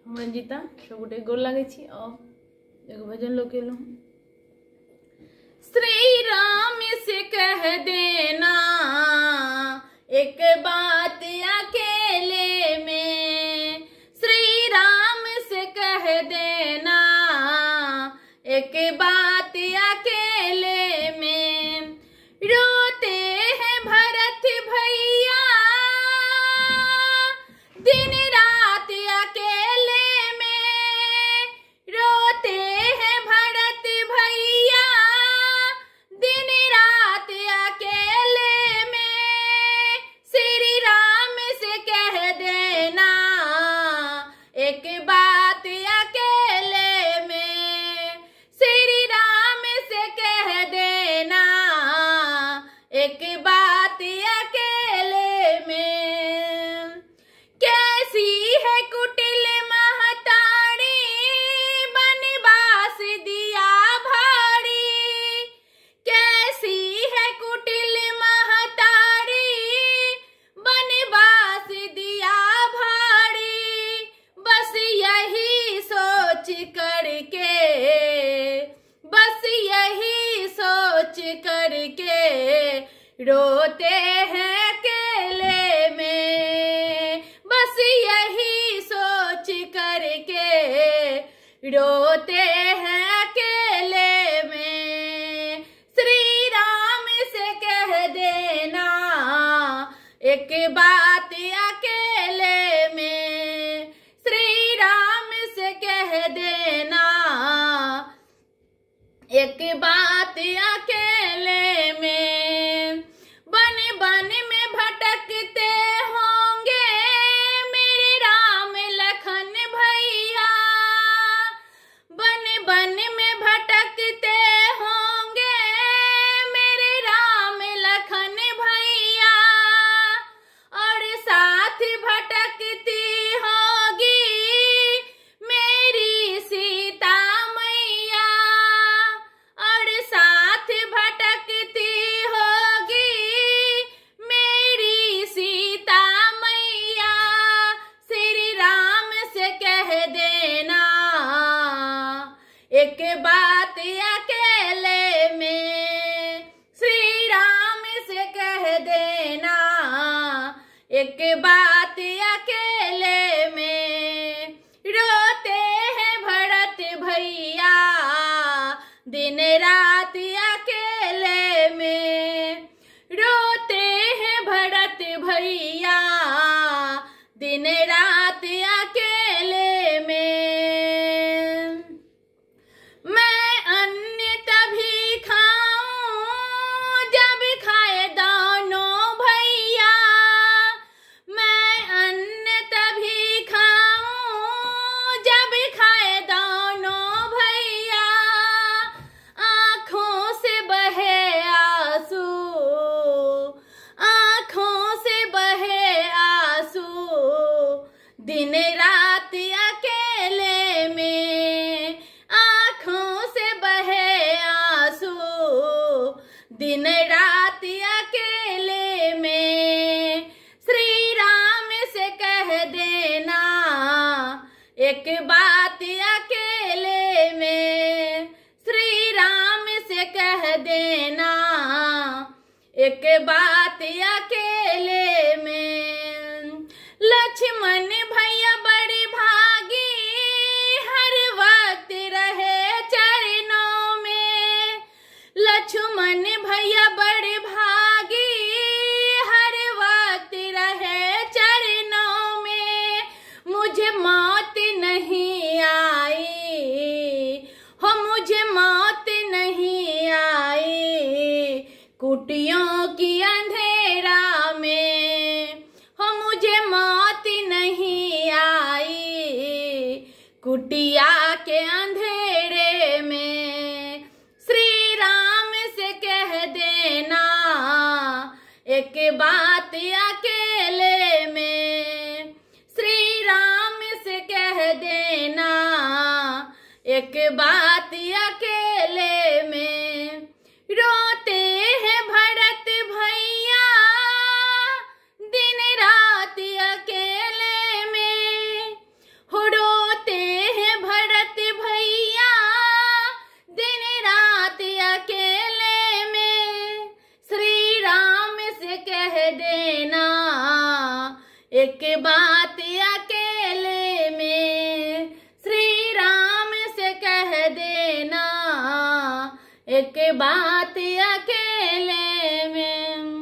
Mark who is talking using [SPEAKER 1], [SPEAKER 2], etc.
[SPEAKER 1] हम रंजीता सब गोटे गोर लगे छी और एगो भजन लोग केलू। श्री राम से कह देना एक बात अकेले में, श्री राम से कह देना एक बात अकेले में। रोते हैं भरत भैया दिन रात अकेले में, रोते हैं भरत भैया दिन रात अकेले में। श्री राम से कह देना एक बात अकेले में, श्री राम से कह देना एक बात अकेले में। कैसी है कुटिल महतारी बनवास दिया भारी, कैसी है कुटिल महतारी बनवास दिया भारी। बस यही सोच करके, बस यही सोच करके रोते हैं अकेले में, बस यही सोच करके रोते हैं अकेले में। श्री राम से कह देना एक बात अकेले में, श्री राम से कह देना एक बात अकेले में। बन बन में भटकते होंगे मेरे राम लखन भैया, बन बन में भटकते होंगे मेरे राम लखन भैया। और साथ भटकती होगी मेरी सीता मैया, और साथ भटकती होगी मेरी सीता मैया। श्री राम से कह देना एक बात अकेले में, श्री राम से कह देना एक बात अकेले में। रोते हैं भरत भैया दिन रात अकेले में, रोते हैं भरत भैया दिन रात अकेले में। मैं अन्न तभी खाऊं जब खाए दोनों भैया, मैं अन्न तभी खाऊं जब खाए दोनों भैया। आँखों से बहे आंसू, आँखों से बहे आंसू दिन रात अकेले में, आँखों से बहे आंसू दिन रात अकेले में। श्री राम से कह देना एक बात अकेले में, श्री राम से कह देना एक बात अकेले में। लक्ष्मण भैया बड़ी भागी हर वक्त रहे चरणों में, लक्ष्मण भैया बड़े भागी हर वक्त रहे चरणों में। मुझे मौत नहीं आई हो, मुझे मौत नहीं आई कुटियों की अंधेरा में, हो मुझे मौत नहीं आई कुटिया के अंधेरे में। श्री राम से कह देना एक बात अकेले में, श्री राम से कह देना एक बात अकेले में। रोते हैं भरत भैया दिन रात अकेले में, हो रोते एक बात अकेले में श्री राम से कह देना, एक बात अकेले में।